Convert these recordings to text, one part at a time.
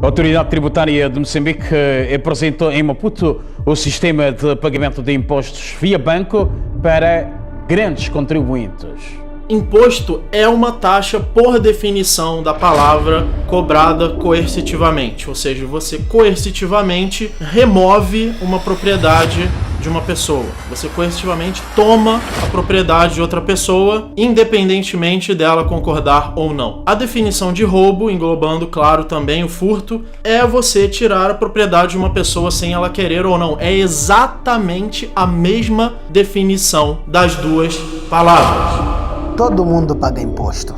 A Autoridade Tributária de Moçambique apresentou em Maputo o sistema de pagamento de impostos via banco para grandes contribuintes. Imposto é uma taxa, por definição da palavra, cobrada coercitivamente, ou seja, você coercitivamente remove uma propriedade de uma pessoa. Você coercitivamente toma a propriedade de outra pessoa, independentemente dela concordar ou não. A definição de roubo, englobando, claro, também o furto, é você tirar a propriedade de uma pessoa sem ela querer ou não. É exatamente a mesma definição das duas palavras. Todo mundo paga imposto.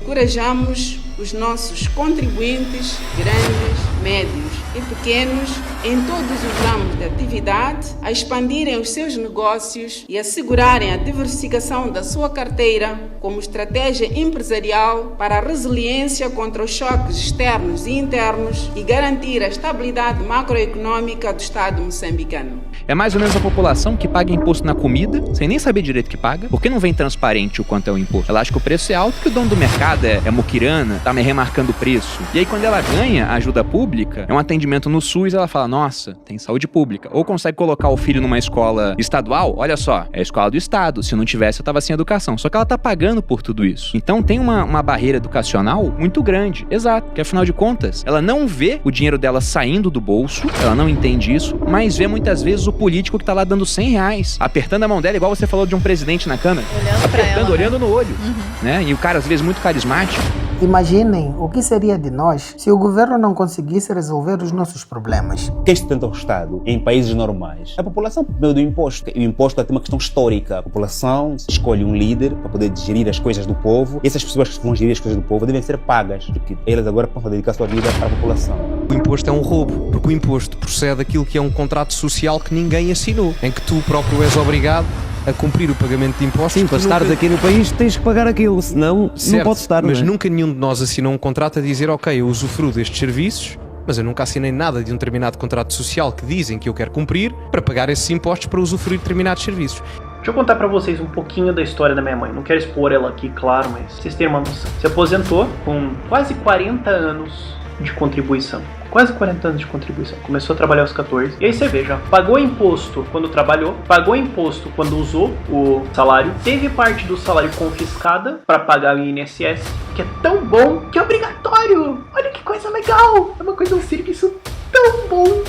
Encorajamos os nossos contribuintes, grandes, médios e pequenos, em todos os ramos de atividade, a expandirem os seus negócios e assegurarem a diversificação da sua carteira como estratégia empresarial para a resiliência contra os choques externos e internos e garantir a estabilidade macroeconômica do Estado moçambicano. É mais ou menos a população que paga imposto na comida, sem nem saber direito que paga, porque não vem transparente o quanto é o imposto. Ela acha que o preço é alto, que o dono do mercado é muquirana, tá me remarcando o preço. E aí quando ela ganha ajuda pública, é um atendimento no SUS, ela fala, nossa, tem saúde pública. Ou consegue colocar o filho numa escola estadual, olha só, é a escola do Estado, se não tivesse eu tava sem educação. Só que ela tá pagando por tudo isso. Então tem uma barreira educacional muito grande, exato, que afinal de contas, ela não vê o dinheiro dela saindo do bolso, ela não entende isso, mas vê muitas vezes o político que tá lá dando R$100, apertando a mão dela, igual você falou de um presidente na câmera, apertando, olhando no olho, né? E o cara às vezes muito carismático. Imaginem o que seria de nós se o governo não conseguisse resolver os nossos problemas. O que sustenta o Estado em países normais? A população, por meio do imposto. O imposto tem uma questão histórica. A população escolhe um líder para poder gerir as coisas do povo. E essas pessoas que vão gerir as coisas do povo devem ser pagas, porque elas agora possam dedicar a sua vida para a população. O imposto é um roubo, porque o imposto procede daquilo que é um contrato social que ninguém assinou, em que tu próprio és obrigado a cumprir o pagamento de impostos. Sim, para estares aqui no país tens que pagar aquilo, senão certo, não podes estar. Mas não é? nunca nenhum de nós assinou um contrato a dizer, ok, eu usufruo destes serviços, mas eu nunca assinei nada de um determinado contrato social que dizem que eu quero cumprir para pagar esses impostos para usufruir de determinados serviços. Deixa eu contar pra vocês um pouquinho da história da minha mãe. Não quero expor ela aqui, claro, mas vocês terem uma noção. Se aposentou com quase 40 anos de contribuição. Quase 40 anos de contribuição. Começou a trabalhar aos 14. E aí você vê, já pagou imposto quando trabalhou, pagou imposto quando usou o salário, teve parte do salário confiscada para pagar o INSS, que é tão bom que é obrigatório. Olha que coisa legal. É uma coisa, um serviço tão bom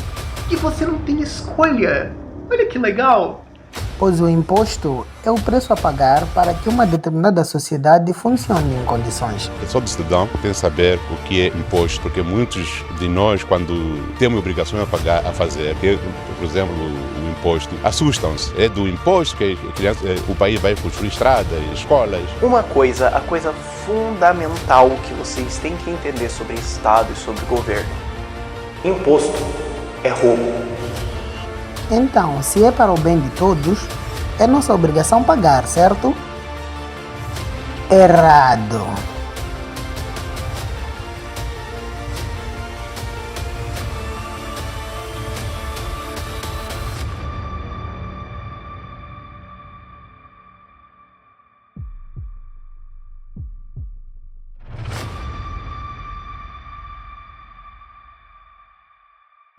que você não tem escolha. Olha que legal. Pois o imposto é o preço a pagar para que uma determinada sociedade funcione em condições. Todo cidadão tem que saber o que é imposto, porque muitos de nós, quando temos obrigação a pagar, a fazer, por exemplo, o imposto, assustam-se. É do imposto que o país vai construir estradas, escolas. A coisa fundamental que vocês têm que entender sobre Estado e sobre governo. Imposto é roubo. Então, se é para o bem de todos, é nossa obrigação pagar, certo? Errado.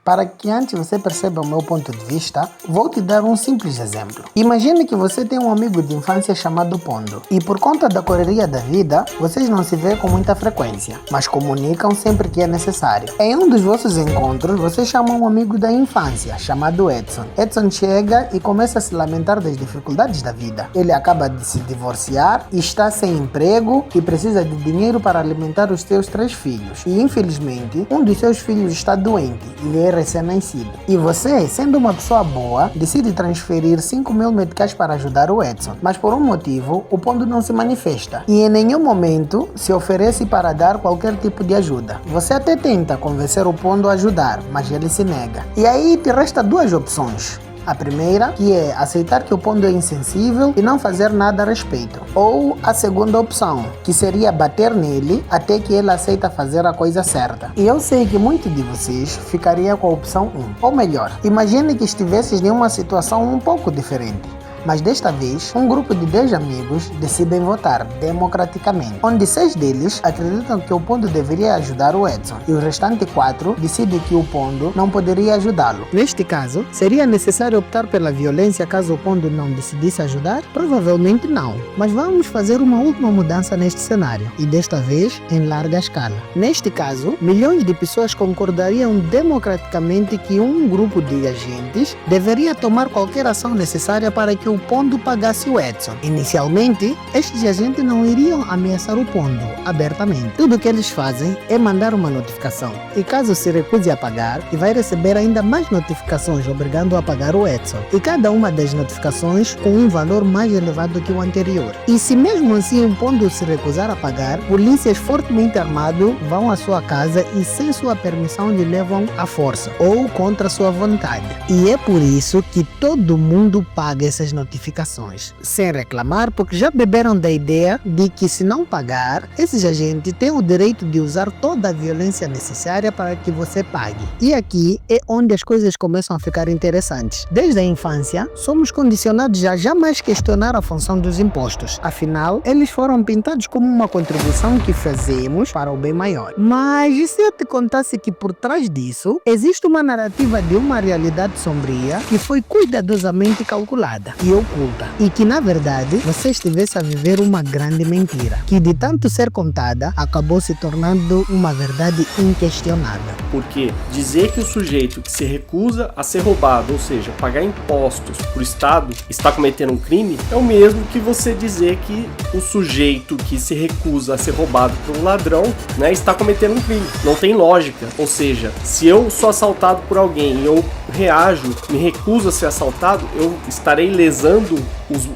Para que antes você perceba o meu ponto de vista, vou te dar um simples exemplo. Imagine que você tem um amigo de infância chamado Pondo, e por conta da correria da vida, vocês não se vê com muita frequência, mas comunicam sempre que é necessário. Em um dos vossos encontros, você chama um amigo da infância, chamado Edson. Edson chega e começa a se lamentar das dificuldades da vida. Ele acaba de se divorciar, está sem emprego e precisa de dinheiro para alimentar os seus 3 filhos. E infelizmente, um dos seus filhos está doente e é recém-nascido. E você, sendo uma pessoa boa, decide transferir 5.000 meticais para ajudar o Edson. Mas por um motivo, o Pondo não se manifesta. E em nenhum momento se oferece para dar qualquer tipo de ajuda. Você até tenta convencer o Pondo a ajudar, mas ele se nega. E aí te resta 2 opções. A primeira, que é aceitar que o Pondo é insensível e não fazer nada a respeito. Ou a segunda opção, que seria bater nele até que ele aceita fazer a coisa certa. E eu sei que muitos de vocês ficaria com a opção 1. Ou melhor, imagine que estivesses em uma situação um pouco diferente. Mas desta vez, um grupo de 10 amigos decidem votar democraticamente, onde 6 deles acreditam que o Pondo deveria ajudar o Edson e os restantes 4 decidem que o Pondo não poderia ajudá-lo. Neste caso, seria necessário optar pela violência caso o Pondo não decidisse ajudar? Provavelmente não. Mas vamos fazer uma última mudança neste cenário, e desta vez em larga escala. Neste caso, milhões de pessoas concordariam democraticamente que um grupo de agentes deveria tomar qualquer ação necessária para que o Pondo pagasse o Edson. Inicialmente, estes agentes não iriam ameaçar o Pondo abertamente. Tudo o que eles fazem é mandar uma notificação, e caso se recuse a pagar, vai receber ainda mais notificações obrigando a pagar o Edson, e cada uma das notificações com um valor mais elevado que o anterior. E se mesmo assim o Pondo se recusar a pagar, polícias fortemente armados vão à sua casa e sem sua permissão lhe levam à força ou contra sua vontade. E é por isso que todo mundo paga essas notificações, sem reclamar, porque já beberam da ideia de que se não pagar, esses agentes têm o direito de usar toda a violência necessária para que você pague. E aqui é onde as coisas começam a ficar interessantes. Desde a infância, somos condicionados a jamais questionar a função dos impostos. Afinal, eles foram pintados como uma contribuição que fazemos para o bem maior. Mas e se eu te contasse que por trás disso existe uma narrativa de uma realidade sombria que foi cuidadosamente calculada e oculta, e que na verdade você estivesse a viver uma grande mentira, que de tanto ser contada acabou se tornando uma verdade inquestionável. Porque dizer que o sujeito que se recusa a ser roubado, ou seja, pagar impostos para o Estado, está cometendo um crime, é o mesmo que você dizer que o sujeito que se recusa a ser roubado por um ladrão, né, está cometendo um crime. Não tem lógica. Ou seja, se eu sou assaltado por alguém e eu reajo, me recuso a ser assaltado, eu estarei lesando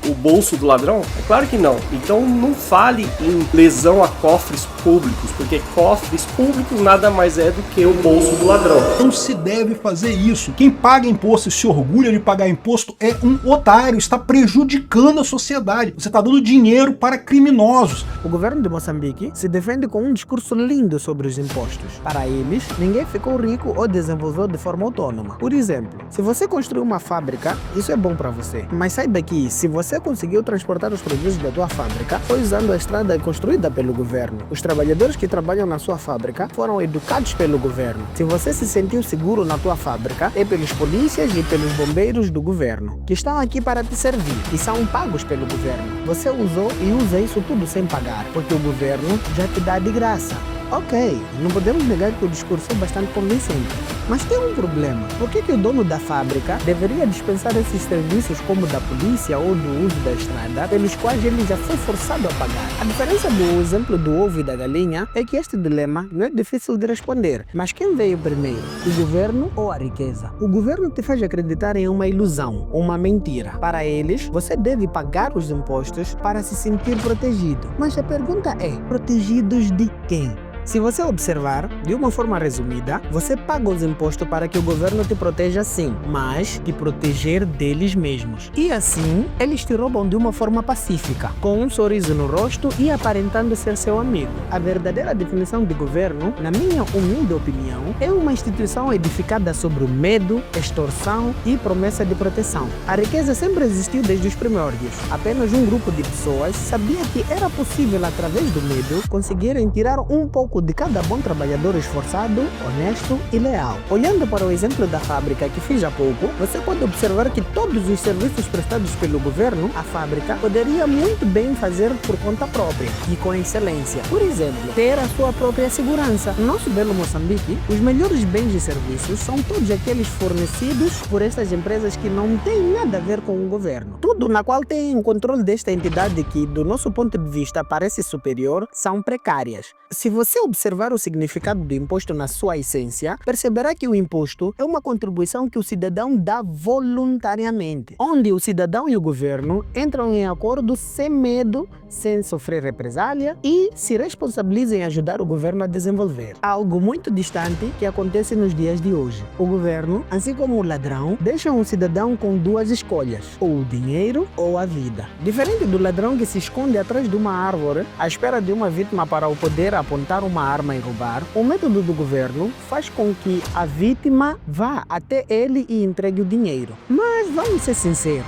o bolso do ladrão? É claro que não. Então não fale em lesão a cofres públicos, porque cofres públicos nada mais é do que o bolso do ladrão. Não se deve fazer isso. Quem paga imposto e se orgulha de pagar imposto é um otário, está prejudicando a sociedade. Você está dando dinheiro para criminosos. O governo de Moçambique se defende com um discurso lindo sobre os impostos. Para eles, ninguém ficou rico ou desenvolveu de forma autônoma. Por exemplo, se você construiu uma fábrica, isso é bom para você. Mas saiba que, se você conseguiu transportar os produtos da tua fábrica, foi usando a estrada construída pelo governo. Os trabalhadores que trabalham na sua fábrica foram educados pelo governo. Se você se sentiu seguro na tua fábrica, é pelos polícias e pelos bombeiros do governo, que estão aqui para te servir e são pagos pelo governo. Você usou e usa isso tudo sem pagar, porque o governo já te dá de graça. Ok, não podemos negar que o discurso é bastante convincente. Mas tem um problema. Por que o dono da fábrica deveria dispensar esses serviços como da polícia ou do uso da estrada, pelos quais ele já foi forçado a pagar? A diferença do exemplo do ovo e da galinha é que este dilema não é difícil de responder. Mas quem veio primeiro? O governo ou a riqueza? O governo te faz acreditar em uma ilusão, uma mentira. Para eles, você deve pagar os impostos para se sentir protegido. Mas a pergunta é, protegidos de quem? Se você observar, de uma forma resumida, você paga os impostos para que o governo te proteja sim, mas te proteger deles mesmos. E assim, eles te roubam de uma forma pacífica, com um sorriso no rosto e aparentando ser seu amigo. A verdadeira definição de governo, na minha humilde opinião, é uma instituição edificada sobre o medo, extorsão e promessa de proteção. A riqueza sempre existiu desde os primórdios. Apenas um grupo de pessoas sabia que era possível, através do medo, conseguirem tirar um pouco de cada bom trabalhador esforçado, honesto e leal. Olhando para o exemplo da fábrica que fiz há pouco, você pode observar que todos os serviços prestados pelo governo, a fábrica poderia muito bem fazer por conta própria e com excelência. Por exemplo, ter a sua própria segurança. No nosso belo Moçambique, os melhores bens e serviços são todos aqueles fornecidos por estas empresas que não têm nada a ver com o governo. Tudo na qual tem o controle desta entidade que, do nosso ponto de vista, parece superior, são precárias. Se você observar o significado do imposto na sua essência, perceberá que o imposto é uma contribuição que o cidadão dá voluntariamente, onde o cidadão e o governo entram em acordo sem medo, sem sofrer represália e se responsabilizam em ajudar o governo a desenvolver. Algo muito distante que acontece nos dias de hoje. O governo, assim como o ladrão, deixa um cidadão com duas escolhas, ou o dinheiro ou a vida. Diferente do ladrão que se esconde atrás de uma árvore à espera de uma vítima para o poder apontar uma arma e roubar, o método do governo faz com que a vítima vá até ele e entregue o dinheiro. Mas vamos ser sinceros,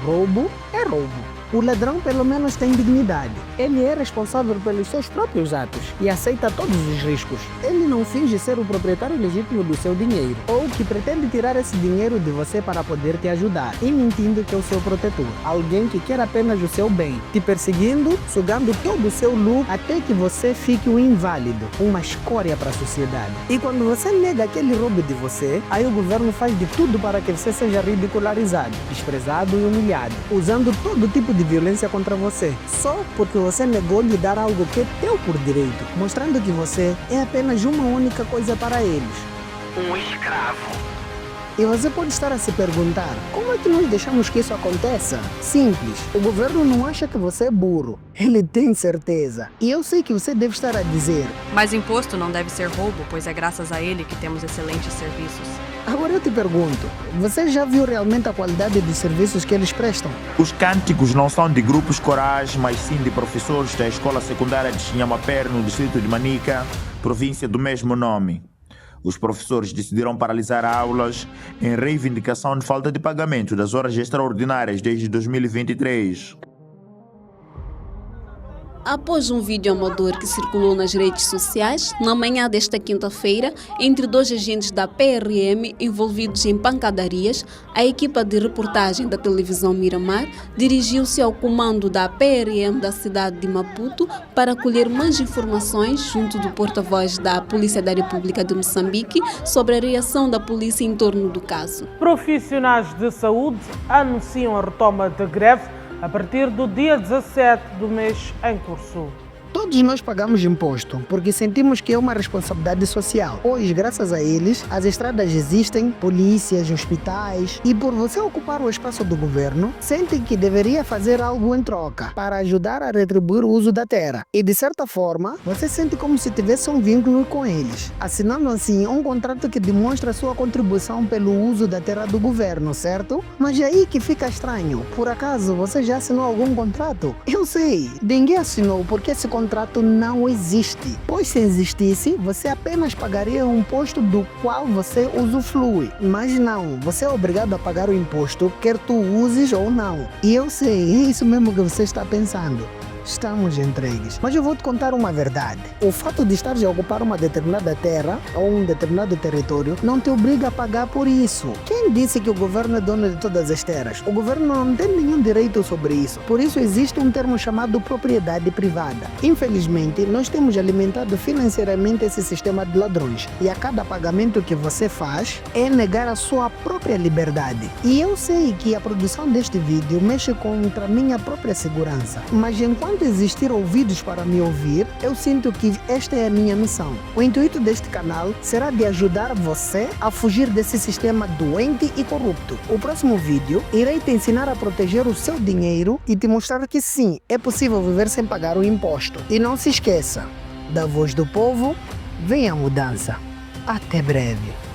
Roubo é roubo. O ladrão pelo menos tem dignidade. Ele é responsável pelos seus próprios atos e aceita todos os riscos. Ele não finge ser o proprietário legítimo do seu dinheiro ou que pretende tirar esse dinheiro de você para poder te ajudar e mentindo que é o seu protetor. Alguém que quer apenas o seu bem, te perseguindo, sugando todo o seu lucro até que você fique um inválido, uma escória para a sociedade. E quando você nega aquele roubo de você, aí o governo faz de tudo para que você seja ridicularizado, desprezado e humilhado, usando todo tipo de violência contra você, só porque você negou lhe dar algo que é teu por direito, mostrando que você é apenas uma única coisa para eles. Um escravo. E você pode estar a se perguntar, como é que nós deixamos que isso aconteça? Simples, o governo não acha que você é burro, ele tem certeza. E eu sei que você deve estar a dizer, mas imposto não deve ser roubo, pois é graças a ele que temos excelentes serviços. Agora eu te pergunto, você já viu realmente a qualidade dos serviços que eles prestam? Os cânticos não são de grupos corais, mas sim de professores da escola secundária de Chinhamapé, no distrito de Manica, província do mesmo nome. Os professores decidiram paralisar aulas em reivindicação de falta de pagamento das horas extraordinárias desde 2023. Após um vídeo amador que circulou nas redes sociais, na manhã desta quinta-feira, entre dois agentes da PRM envolvidos em pancadarias, a equipa de reportagem da televisão Miramar dirigiu-se ao comando da PRM da cidade de Maputo para colher mais informações junto do porta-voz da Polícia da República de Moçambique sobre a reação da polícia em torno do caso. Profissionais de saúde anunciam a retoma da greve a partir do dia 17 do mês em curso. Todos nós pagamos imposto, porque sentimos que é uma responsabilidade social. Hoje, graças a eles, as estradas existem, polícias, hospitais, e por você ocupar o espaço do governo, sentem que deveria fazer algo em troca, para ajudar a retribuir o uso da terra. E de certa forma, você sente como se tivesse um vínculo com eles, assinando assim um contrato que demonstra sua contribuição pelo uso da terra do governo, certo? Mas é aí que fica estranho. Por acaso, você já assinou algum contrato? Eu sei, ninguém assinou porque esse contrato não existe, pois se existisse, você apenas pagaria um imposto do qual você usufrui. Mas não, você é obrigado a pagar o imposto, quer tu uses ou não. E eu sei, é isso mesmo que você está pensando. Estamos entregues. Mas eu vou te contar uma verdade. O fato de estares a ocupar uma determinada terra ou um determinado território não te obriga a pagar por isso. Quem disse que o governo é dono de todas as terras? O governo não tem nenhum direito sobre isso. Por isso existe um termo chamado propriedade privada. Infelizmente, nós temos alimentado financeiramente esse sistema de ladrões. E a cada pagamento que você faz é negar a sua própria liberdade. E eu sei que a produção deste vídeo mexe contra a minha própria segurança. Mas enquanto existir ouvidos para me ouvir, eu sinto que esta é a minha missão. O intuito deste canal será de ajudar você a fugir desse sistema doente e corrupto. O próximo vídeo irei te ensinar a proteger o seu dinheiro e te mostrar que sim, é possível viver sem pagar o imposto. E não se esqueça, da voz do povo, vem a mudança. Até breve.